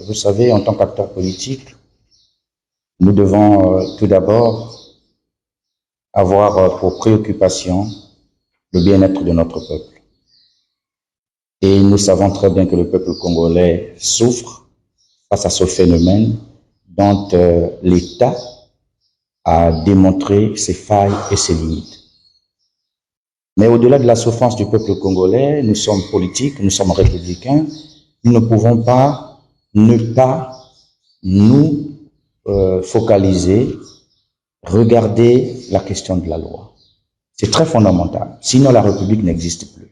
vous savez, en tant qu'acteurs politiques, nous devons tout d'abord avoir pour préoccupation le bien-être de notre peuple. Et nous savons très bien que le peuple congolais souffre face à ce phénomène dont l'État a démontré ses failles et ses limites. Mais au-delà de la souffrance du peuple congolais, nous sommes politiques, nous sommes républicains, nous ne pouvons pas ne pas nous focaliser, regarder la question de la loi. C'est très fondamental, sinon la République n'existe plus.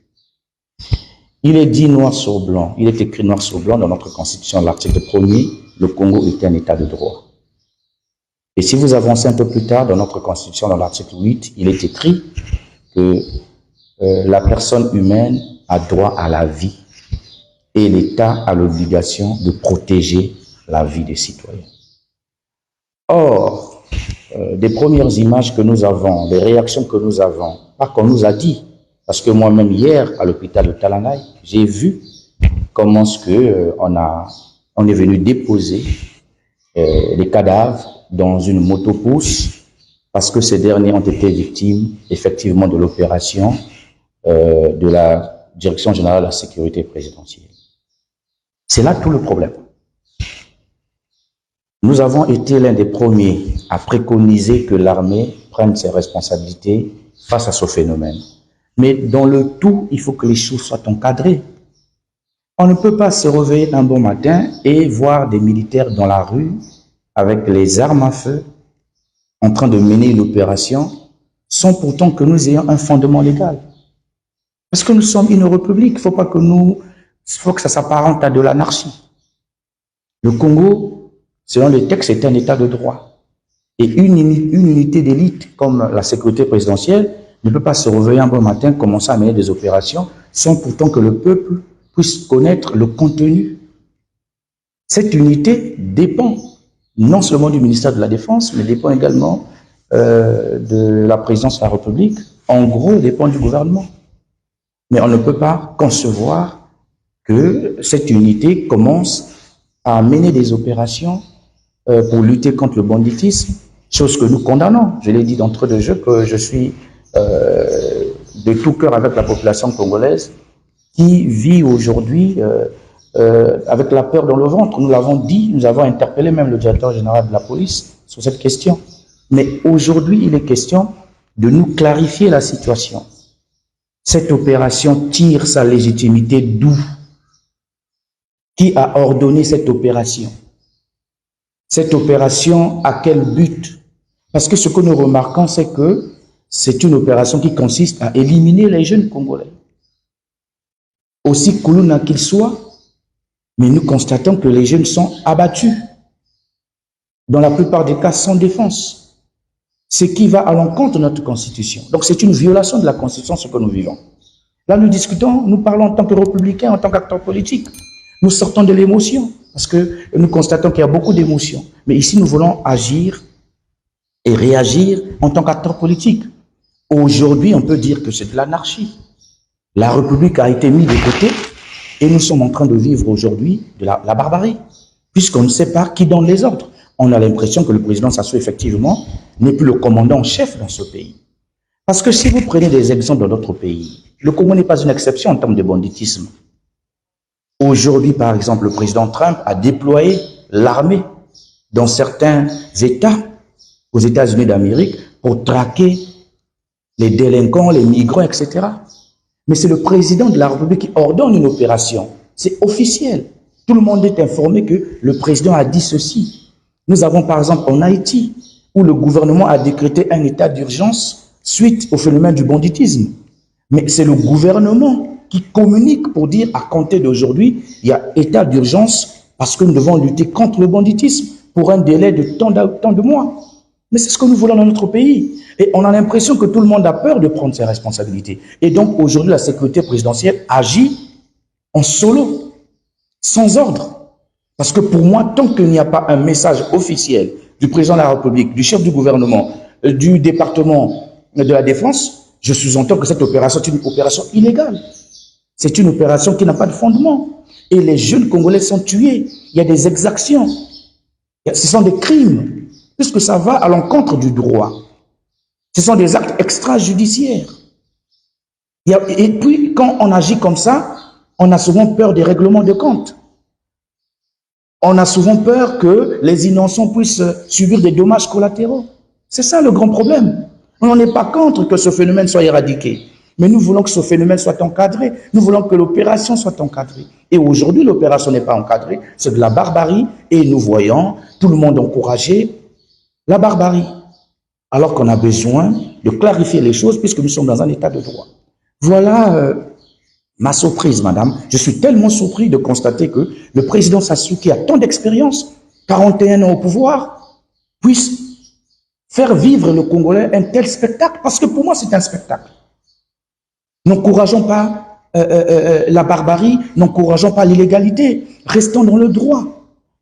Il est dit noir sur blanc, il est écrit noir sur blanc dans notre Constitution, l'article 1er, le Congo est un État de droit. Et si vous avancez un peu plus tard dans notre Constitution, dans l'article 8, il est écrit que la personne humaine a droit à la vie et l'État a l'obligation de protéger la vie des citoyens. Or, des premières images que nous avons, des réactions que nous avons, pas qu'on nous a dit, parce que moi-même hier à l'hôpital de Talangaï, j'ai vu comment on est venu déposer les cadavres dans une motopousse parce que ces derniers ont été victimes effectivement de l'opération de la Direction générale de la sécurité présidentielle. C'est là tout le problème. Nous avons été l'un des premiers à préconiser que l'armée prenne ses responsabilités face à ce phénomène. Mais dans le tout, il faut que les choses soient encadrées. On ne peut pas se réveiller un bon matin et voir des militaires dans la rue avec les armes à feu en train de mener une opération sans pourtant que nous ayons un fondement légal. Parce que nous sommes une république, il faut que ça s'apparente à de l'anarchie. Le Congo, selon les textes, est un État de droit. Et une unité d'élite comme la sécurité présidentielle ne peut pas se réveiller un bon matin, commencer à mener des opérations sans pourtant que le peuple puisse connaître le contenu. Cette unité dépend non seulement du ministère de la Défense, mais dépend également de la présidence de la République. En gros, dépend du gouvernement. Mais on ne peut pas concevoir que cette unité commence à mener des opérations pour lutter contre le banditisme, chose que nous condamnons. Je l'ai dit d'entrée de jeu que je suis de tout cœur avec la population congolaise qui vit aujourd'hui avec la peur dans le ventre. Nous l'avons dit, nous avons interpellé même le directeur général de la police sur cette question. Mais aujourd'hui, il est question de nous clarifier la situation. Cette opération tire sa légitimité d'où? Qui a ordonné cette opération? Cette opération, à quel but? Parce que ce que nous remarquons, c'est que c'est une opération qui consiste à éliminer les jeunes Congolais. Aussi Koulouna qu'ils soient, mais nous constatons que les jeunes sont abattus, dans la plupart des cas sans défense, ce qui va à l'encontre de notre Constitution. Donc c'est une violation de la Constitution ce que nous vivons. Là nous discutons, nous parlons en tant que républicains, en tant qu'acteurs politiques. Nous sortons de l'émotion, parce que nous constatons qu'il y a beaucoup d'émotions. Mais ici nous voulons agir et réagir en tant qu'acteurs politiques. Aujourd'hui on peut dire que c'est de l'anarchie. La République a été mise de côté et nous sommes en train de vivre aujourd'hui de la barbarie, puisqu'on ne sait pas qui donne les ordres. On a l'impression que le président Sassou, effectivement, n'est plus le commandant en chef dans ce pays. Parce que si vous prenez des exemples dans d'autres pays, le Congo n'est pas une exception en termes de banditisme. Aujourd'hui, par exemple, le président Trump a déployé l'armée dans certains États, aux États-Unis d'Amérique, pour traquer les délinquants, les migrants, etc. Mais c'est le président de la République qui ordonne une opération. C'est officiel. Tout le monde est informé que le président a dit ceci. Nous avons par exemple en Haïti, où le gouvernement a décrété un état d'urgence suite au phénomène du banditisme. Mais c'est le gouvernement qui communique pour dire à compter d'aujourd'hui, il y a état d'urgence parce que nous devons lutter contre le banditisme pour un délai de tant de mois. Mais c'est ce que nous voulons dans notre pays. Et on a l'impression que tout le monde a peur de prendre ses responsabilités. Et donc aujourd'hui, la sécurité présidentielle agit en solo, sans ordre. Parce que pour moi, tant qu'il n'y a pas un message officiel du président de la République, du chef du gouvernement, du département de la Défense, je sous-entends que cette opération est une opération illégale. C'est une opération qui n'a pas de fondement. et les jeunes Congolais sont tués. Il y a des exactions. Ce sont des crimes, puisque ça va à l'encontre du droit. Ce sont des actes extrajudiciaires. Et puis, quand on agit comme ça, on a souvent peur des règlements de compte. On a souvent peur que les innocents puissent subir des dommages collatéraux. C'est ça le grand problème. On n'est pas contre que ce phénomène soit éradiqué, mais nous voulons que ce phénomène soit encadré. Nous voulons que l'opération soit encadrée. Et aujourd'hui, l'opération n'est pas encadrée, c'est de la barbarie, et nous voyons tout le monde encourager la barbarie, alors qu'on a besoin de clarifier les choses puisque nous sommes dans un état de droit. Voilà ma surprise, madame. Je suis tellement surpris de constater que le président Sassou, qui a tant d'expérience, 41 ans au pouvoir, puisse faire vivre le Congolais un tel spectacle, parce que pour moi, c'est un spectacle. N'encourageons pas la barbarie, n'encourageons pas l'illégalité, restons dans le droit.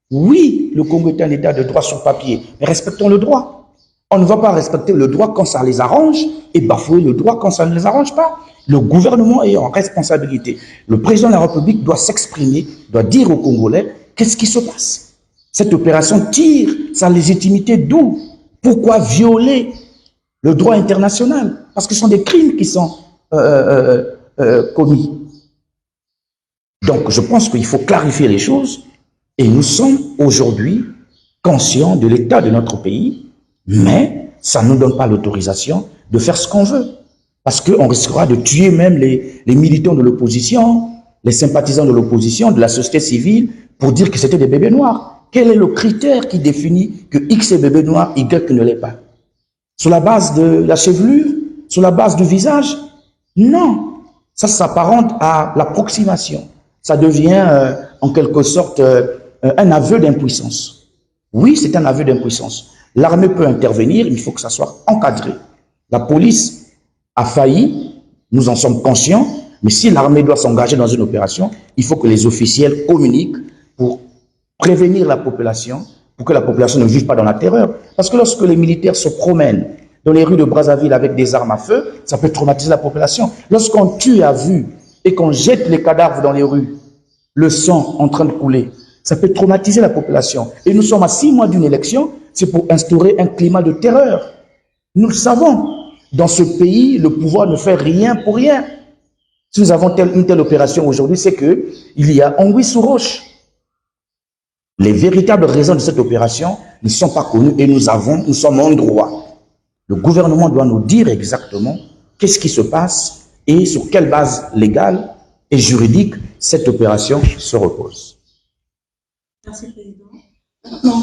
Oui, le Congo est un état de droit sur papier, mais respectons le droit. On ne va pas respecter le droit quand ça les arrange et bafouer le droit quand ça ne les arrange pas. Le gouvernement est en responsabilité. Le président de la République doit s'exprimer, doit dire aux Congolais qu'est-ce qui se passe. Cette opération tire sa légitimité d'où? Pourquoi violer le droit international? Parce que ce sont des crimes qui sont commis. Donc, je pense qu'il faut clarifier les choses et nous sommes aujourd'hui conscients de l'état de notre pays, mais ça ne nous donne pas l'autorisation de faire ce qu'on veut. Parce qu'on risquera de tuer même les militants de l'opposition, les sympathisants de l'opposition, de la société civile, pour dire que c'était des bébés noirs. Quel est le critère qui définit que X est bébé noir, Y ne l'est pas? Sur la base de la chevelure? Sur la base du visage? Non. Ça s'apparente à l'approximation. Ça devient en quelque sorte un aveu d'impuissance. Oui, c'est un aveu d'impuissance. L'armée peut intervenir, il faut que ça soit encadré. La police a failli, nous en sommes conscients, mais si l'armée doit s'engager dans une opération, il faut que les officiels communiquent pour prévenir la population, pour que la population ne vive pas dans la terreur. Parce que lorsque les militaires se promènent dans les rues de Brazzaville avec des armes à feu, ça peut traumatiser la population. Lorsqu'on tue à vue et qu'on jette les cadavres dans les rues, le sang en train de couler, ça peut traumatiser la population. Et nous sommes à 6 mois d'une élection, c'est pour instaurer un climat de terreur. Nous le savons. Dans ce pays, le pouvoir ne fait rien pour rien. Si nous avons une telle opération aujourd'hui, c'est qu'il y a anguille sous roche. Les véritables raisons de cette opération ne sont pas connues et nous sommes en droit. Le gouvernement doit nous dire exactement qu'est-ce qui se passe et sur quelle base légale et juridique cette opération se repose. Merci, Président. Maintenant,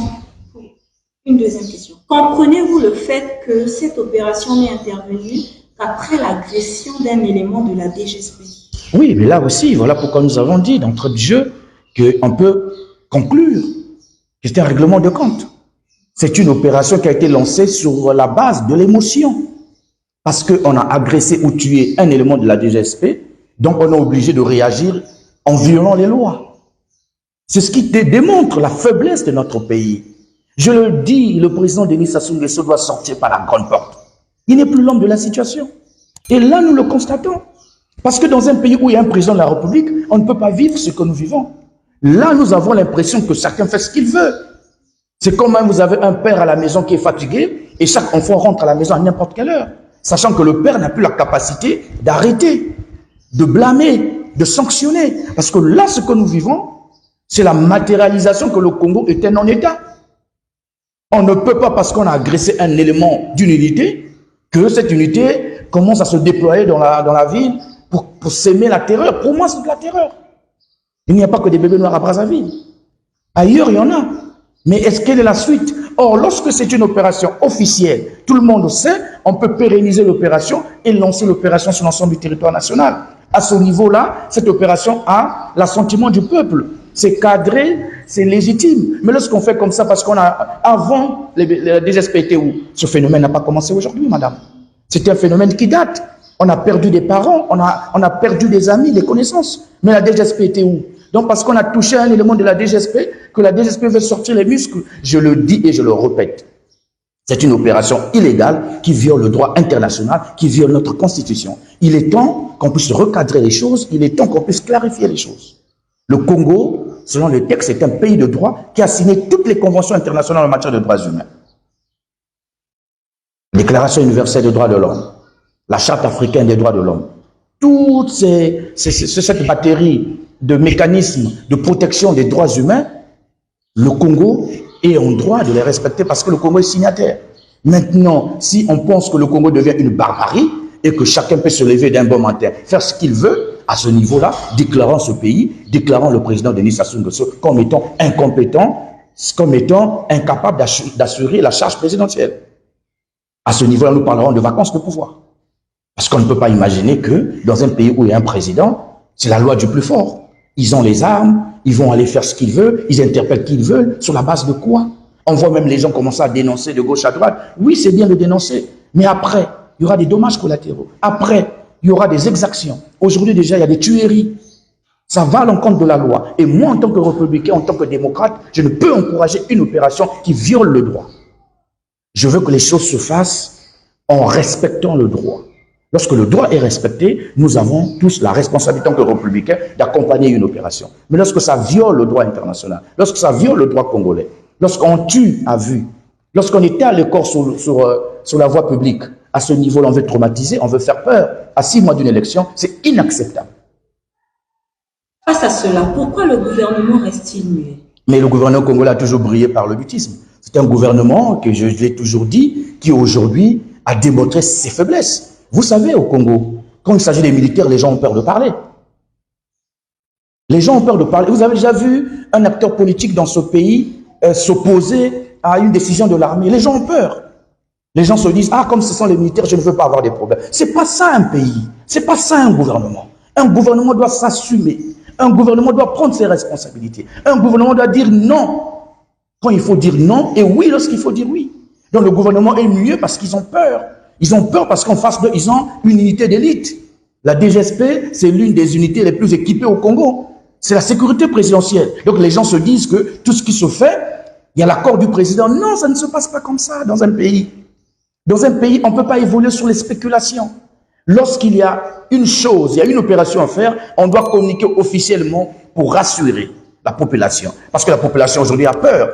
une deuxième question. Comprenez-vous le fait que cette opération n'est intervenue qu'après l'agression d'un élément de la DGSP? Oui, mais là aussi, voilà pourquoi nous avons dit d'entrée de jeu qu'on peut conclure que c'est un règlement de compte. C'est une opération qui a été lancée sur la base de l'émotion. Parce qu'on a agressé ou tué un élément de la DGSP, donc on est obligé de réagir en violant les lois. C'est ce qui démontre la faiblesse de notre pays. Je le dis, le président Denis Sassou Nguesso doit sortir par la grande porte. Il n'est plus l'homme de la situation. Et là, nous le constatons. Parce que dans un pays où il y a un président de la République, on ne peut pas vivre ce que nous vivons. Là, nous avons l'impression que chacun fait ce qu'il veut. C'est comme même vous avez un père à la maison qui est fatigué et chaque enfant rentre à la maison à n'importe quelle heure. Sachant que le père n'a plus la capacité d'arrêter, de blâmer, de sanctionner. Parce que là, ce que nous vivons, c'est la matérialisation que le Congo est un non-État. On ne peut pas, parce qu'on a agressé un élément d'une unité, que cette unité commence à se déployer dans la ville pour s'aimer la terreur. Pour moi, c'est de la terreur. Il n'y a pas que des bébés noirs à Brazzaville. Ailleurs, il y en a. Mais est-ce quelle est la suite? Or, lorsque c'est une opération officielle, tout le monde sait, on peut pérenniser l'opération et lancer l'opération sur l'ensemble du territoire national. À ce niveau-là, cette opération a l'assentiment du peuple. C'est cadré, c'est légitime. Mais lorsqu'on fait comme ça, parce qu'on a, avant, les DGSP étaient où? Ce phénomène n'a pas commencé aujourd'hui, madame. C'est un phénomène qui date. On a perdu des parents, on a perdu des amis, des connaissances. Mais la DGSP était où? Donc parce qu'on a touché un élément de la DGSP, que la DGSP veut sortir les muscles. Je le dis et je le répète. C'est une opération illégale qui viole le droit international, qui viole notre constitution. Il est temps qu'on puisse recadrer les choses, il est temps qu'on puisse clarifier les choses. Le Congo, selon les textes, est un pays de droit qui a signé toutes les conventions internationales en matière de droits humains. Déclaration universelle des droits de l'homme, la Charte africaine des droits de l'homme. Toute cette batterie de mécanismes de protection des droits humains, le Congo est en droit de les respecter parce que le Congo est signataire. Maintenant, si on pense que le Congo devient une barbarie et que chacun peut se lever d'un bon matin, faire ce qu'il veut, à ce niveau-là, déclarant ce pays, déclarant le président Denis Sassou Nguesso comme étant incompétent, comme étant incapable d'assurer la charge présidentielle. À ce niveau-là, nous parlerons de vacances de pouvoir. Parce qu'on ne peut pas imaginer que dans un pays où il y a un président, c'est la loi du plus fort. Ils ont les armes, ils vont aller faire ce qu'ils veulent, ils interpellent qui ils veulent, sur la base de quoi? On voit même les gens commencer à dénoncer de gauche à droite. Oui, c'est bien de dénoncer, mais après, il y aura des dommages collatéraux. Après, il y aura des exactions. Aujourd'hui, déjà, il y a des tueries. Ça va à l'encontre de la loi. Et moi, en tant que républicain, en tant que démocrate, je ne peux encourager une opération qui viole le droit. Je veux que les choses se fassent en respectant le droit. Lorsque le droit est respecté, nous avons tous la responsabilité en tant que républicains d'accompagner une opération. Mais lorsque ça viole le droit international, lorsque ça viole le droit congolais, lorsqu'on tue à vue, lorsqu'on étale le corps sur la voie publique, à ce niveau-là, on veut traumatiser, on veut faire peur. À 6 mois d'une élection, c'est inacceptable. Face à cela, pourquoi le gouvernement reste-t-il muet? Mais le gouvernement congolais a toujours brillé par le mutisme. C'est un gouvernement, que je l'ai toujours dit, qui aujourd'hui a démontré ses faiblesses. Vous savez, au Congo, quand il s'agit des militaires, les gens ont peur de parler. Les gens ont peur de parler. Vous avez déjà vu un acteur politique dans ce pays s'opposer à une décision de l'armée. Les gens ont peur. Les gens se disent, ah, comme ce sont les militaires, je ne veux pas avoir des problèmes. C'est pas ça un pays. C'est pas ça un gouvernement. Un gouvernement doit s'assumer. Un gouvernement doit prendre ses responsabilités. Un gouvernement doit dire non quand il faut dire non et oui lorsqu'il faut dire oui. Donc le gouvernement est mieux parce qu'ils ont peur. Ils ont peur parce qu'en face d'eux, ils ont une unité d'élite. La DGSP, c'est l'une des unités les plus équipées au Congo. C'est la sécurité présidentielle. Donc les gens se disent que tout ce qui se fait, il y a l'accord du président. Non, ça ne se passe pas comme ça dans un pays. Dans un pays, on ne peut pas évoluer sur les spéculations. Lorsqu'il y a une chose, il y a une opération à faire, on doit communiquer officiellement pour rassurer la population. Parce que la population aujourd'hui a peur.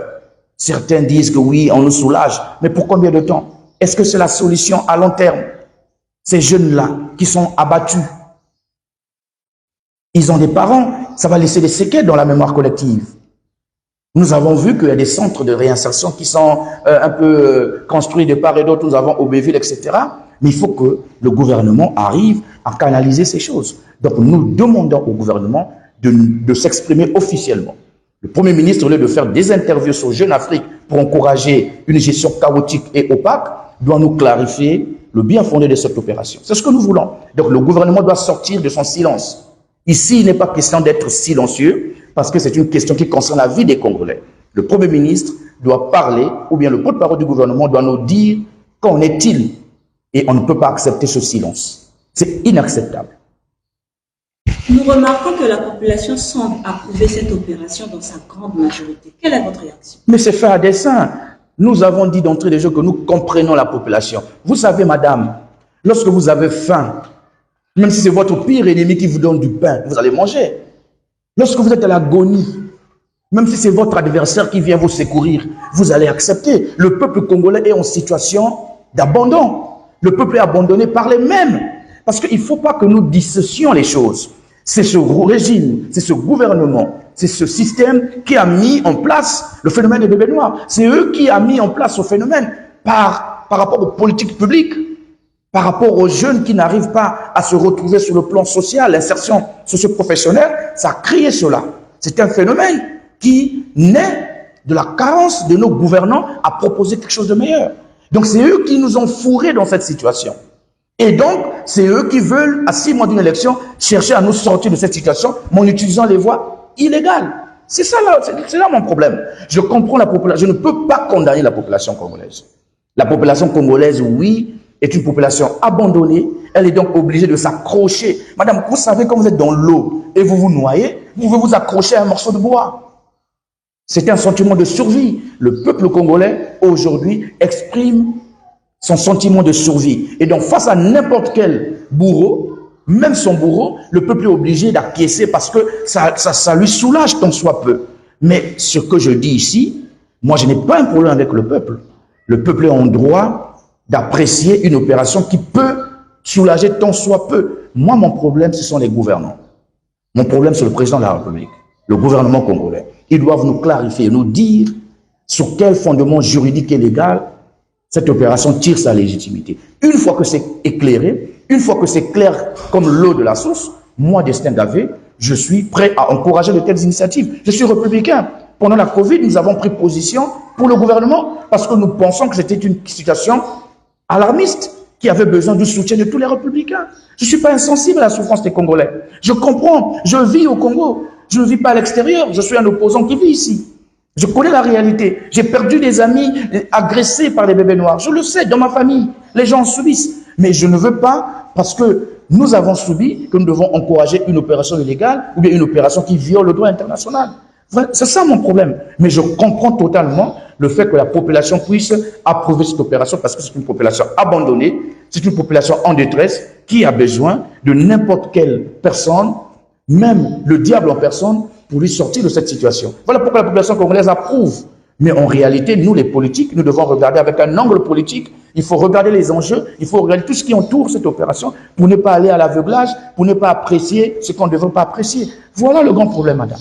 Certains disent que oui, on nous soulage. Mais pour combien de temps? Est-ce que c'est la solution à long terme? Ces jeunes-là qui sont abattus, ils ont des parents, ça va laisser des séquelles dans la mémoire collective. Nous avons vu qu'il y a des centres de réinsertion qui sont un peu construits de part et d'autre. Nous avons Aubéville, etc. Mais il faut que le gouvernement arrive à canaliser ces choses. Donc nous demandons au gouvernement de s'exprimer officiellement. Le Premier ministre, au lieu de faire des interviews sur Jeune Afrique pour encourager une gestion chaotique et opaque, doit nous clarifier le bien fondé de cette opération. C'est ce que nous voulons. Donc le gouvernement doit sortir de son silence. Ici, il n'est pas question d'être silencieux, parce que c'est une question qui concerne la vie des Congolais. Le Premier ministre doit parler, ou bien le porte-parole du gouvernement doit nous dire qu'en est-il. Et on ne peut pas accepter ce silence. C'est inacceptable. Nous remarquons que la population semble approuver cette opération dans sa grande majorité. Quelle est votre réaction? Mais c'est fait à dessein. Nous avons dit d'entrée de jeu que nous comprenons la population. Vous savez, madame, lorsque vous avez faim, même si c'est votre pire ennemi qui vous donne du pain, vous allez manger. Lorsque vous êtes à l'agonie, même si c'est votre adversaire qui vient vous secourir, vous allez accepter. Le peuple congolais est en situation d'abandon. Le peuple est abandonné par les mêmes. Parce qu'il ne faut pas que nous dissocions les choses. C'est ce régime, c'est ce gouvernement, c'est ce système qui a mis en place le phénomène des bébés noirs. C'est eux qui ont mis en place ce phénomène par rapport aux politiques publiques, par rapport aux jeunes qui n'arrivent pas à se retrouver sur le plan social, l'insertion socio-professionnelle. Ça a créé cela. C'est un phénomène qui naît de la carence de nos gouvernants à proposer quelque chose de meilleur. Donc c'est eux qui nous ont fourrés dans cette situation. Et donc, c'est eux qui veulent, à 6 mois d'une élection, chercher à nous sortir de cette situation, mais en utilisant les voies illégales. C'est ça là, c'est là mon problème. Je comprends la population, je ne peux pas condamner la population congolaise. La population congolaise, oui, est une population abandonnée. Elle est donc obligée de s'accrocher. Madame, vous savez, quand vous êtes dans l'eau et vous vous noyez, vous pouvez vous accrocher à un morceau de bois. C'est un sentiment de survie. Le peuple congolais, aujourd'hui, exprime son sentiment de survie. Et donc, face à n'importe quel bourreau, même son bourreau, le peuple est obligé d'acquiescer parce que ça lui soulage tant soit peu. Mais ce que je dis ici, moi je n'ai pas un problème avec le peuple. Le peuple est en droit d'apprécier une opération qui peut soulager tant soit peu. Moi, mon problème, ce sont les gouvernants. Mon problème, c'est le président de la République, le gouvernement congolais. Ils doivent nous clarifier, nous dire sur quel fondement juridique et légal cette opération tire sa légitimité. Une fois que c'est éclairé, une fois que c'est clair comme l'eau de la source, moi, Destin Davé, je suis prêt à encourager de telles initiatives. Je suis républicain. Pendant la Covid, nous avons pris position pour le gouvernement parce que nous pensons que c'était une situation alarmiste qui avait besoin du soutien de tous les républicains. Je ne suis pas insensible à la souffrance des Congolais. Je comprends, je vis au Congo. Je ne vis pas à l'extérieur, je suis un opposant qui vit ici. Je connais la réalité. J'ai perdu des amis agressés par les bébés noirs. Je le sais, dans ma famille, les gens subissent. Mais je ne veux pas, parce que nous avons subi, que nous devons encourager une opération illégale ou bien une opération qui viole le droit international. C'est ça mon problème. Mais je comprends totalement le fait que la population puisse approuver cette opération parce que c'est une population abandonnée, c'est une population en détresse qui a besoin de n'importe quelle personne, même le diable en personne, pour lui sortir de cette situation. Voilà pourquoi la population congolaise approuve. Mais en réalité, nous les politiques, nous devons regarder avec un angle politique. Il faut regarder les enjeux, il faut regarder tout ce qui entoure cette opération pour ne pas aller à l'aveuglage, pour ne pas apprécier ce qu'on ne devrait pas apprécier. Voilà le grand problème, madame.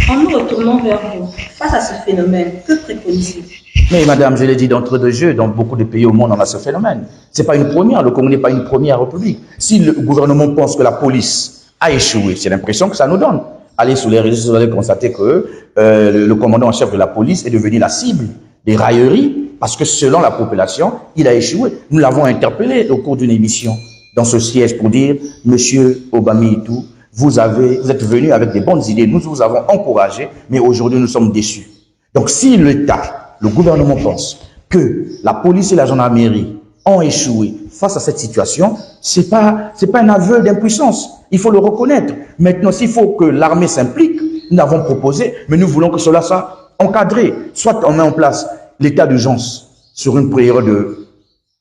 En nous retournant vers vous, face à ce phénomène, que préconisez-vous? Mais madame, je l'ai dit d'entrée de jeu, dans beaucoup de pays au monde, on a ce phénomène. Ce n'est pas une première, le Congo n'est pas une première république. Si le gouvernement pense que la police a échoué, c'est l'impression que ça nous donne. Allez sur les réseaux sociaux, vous allez constater que le commandant en chef de la police est devenu la cible des railleries, parce que selon la population, il a échoué. Nous l'avons interpellé au cours d'une émission dans ce siège pour dire, monsieur Obami et tout, vous êtes venu avec des bonnes idées, nous vous avons encouragé, mais aujourd'hui nous sommes déçus. Donc si l'État, le gouvernement pense que la police et la gendarmerie ont échoué face à cette situation, c'est pas un aveu d'impuissance. Il faut le reconnaître. Maintenant, s'il faut que l'armée s'implique, nous avons proposé, mais nous voulons que cela soit encadré. Soit on met en place l'état d'urgence sur une période de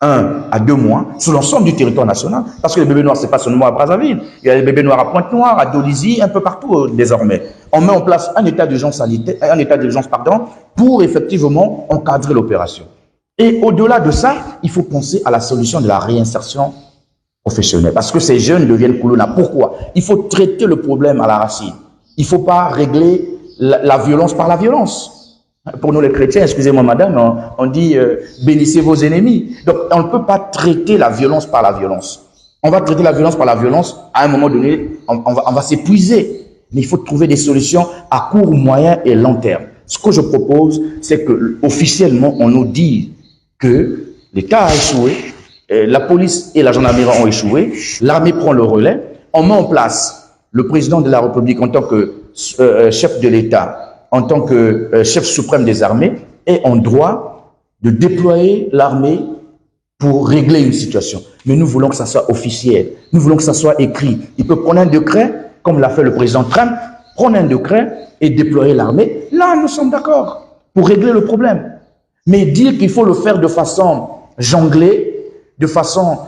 1 à 2 mois sur l'ensemble du territoire national, parce que les bébés noirs, c'est pas seulement à Brazzaville, il y a les bébés noirs à Pointe-Noire, à Dolisie, un peu partout désormais. On met en place un état d'urgence pour effectivement encadrer l'opération. Et au-delà de ça, il faut penser à la solution de la réinsertion professionnelle, parce que ces jeunes deviennent coulouna. Pourquoi? Il faut traiter le problème à la racine. Il ne faut pas régler la violence par la violence. Pour nous les chrétiens, excusez-moi madame, on dit bénissez vos ennemis. Donc on ne peut pas traiter la violence par la violence. On va traiter la violence par la violence, à un moment donné, on va s'épuiser. Mais il faut trouver des solutions à court, moyen et long terme. Ce que je propose, c'est que officiellement on nous dise que l'État a échoué, la police et la gendarmerie ont échoué, l'armée prend le relais, on met en place le président de la République en tant que chef de l'État, en tant que chef suprême des armées, est en droit de déployer l'armée pour régler une situation. Mais nous voulons que ça soit officiel, nous voulons que ça soit écrit. Il peut prendre un décret, comme l'a fait le président Trump, prendre un décret et déployer l'armée. Là, nous sommes d'accord pour régler le problème. Mais dire qu'il faut le faire de façon jonglée, de façon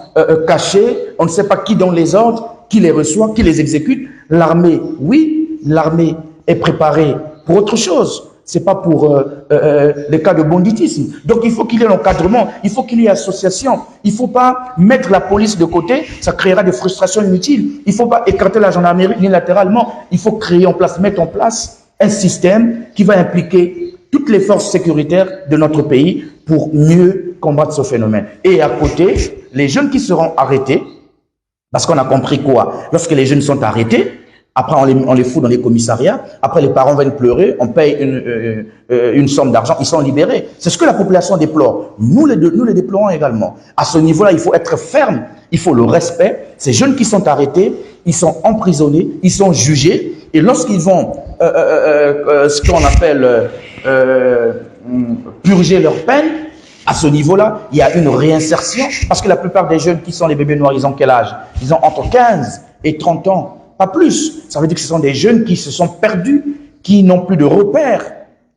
cachée, on ne sait pas qui donne les ordres, qui les reçoit, qui les exécute. L'armée, oui, l'armée est préparée pour autre chose. C'est pas pour les cas de banditisme. Donc il faut qu'il y ait l'encadrement, il faut qu'il y ait association. Il faut pas mettre la police de côté, ça créera des frustrations inutiles. Il faut pas écarter la gendarmerie unilatéralement. Il faut mettre en place un système qui va impliquer toutes les forces sécuritaires de notre pays pour mieux combattre ce phénomène. Et à côté, les jeunes qui seront arrêtés, parce qu'on a compris quoi? Lorsque les jeunes sont arrêtés, après on les fout dans les commissariats, après les parents viennent pleurer, on paye une somme d'argent, ils sont libérés. C'est ce que la population déplore. Nous les déplorons également. À ce niveau-là, il faut être ferme, il faut le respect. Ces jeunes qui sont arrêtés, ils sont emprisonnés, ils sont jugés, et lorsqu'ils vont ce qu'on appelle purger leur peine, à ce niveau-là, il y a une réinsertion, parce que la plupart des jeunes qui sont les bébés noirs, ils ont quel âge? Ils ont entre 15 et 30 ans, pas plus. Ça veut dire que ce sont des jeunes qui se sont perdus, qui n'ont plus de repères.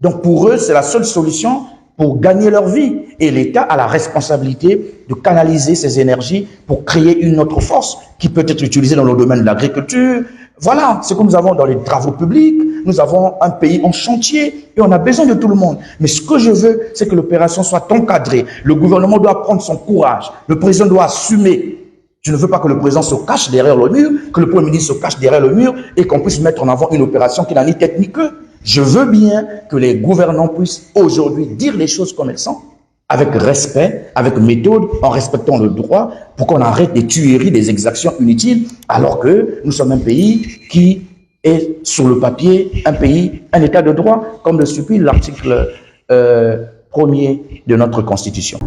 Donc pour eux, c'est la seule solution pour gagner leur vie. Et l'État a la responsabilité de canaliser ses énergies pour créer une autre force qui peut être utilisée dans le domaine de l'agriculture. Voilà ce que nous avons dans les travaux publics. Nous avons un pays en chantier et on a besoin de tout le monde. Mais ce que je veux, c'est que l'opération soit encadrée. Le gouvernement doit prendre son courage. Le président doit assumer. Je ne veux pas que le président se cache derrière le mur, que le premier ministre se cache derrière le mur et qu'on puisse mettre en avant une opération qui n'a ni tête ni queue. Je veux bien que les gouvernants puissent aujourd'hui dire les choses comme elles sont, avec respect, avec méthode, en respectant le droit, pour qu'on arrête des tueries, des exactions inutiles, alors que nous sommes un pays qui est sur le papier, un état de droit, comme le supplie l'article 1er de notre Constitution.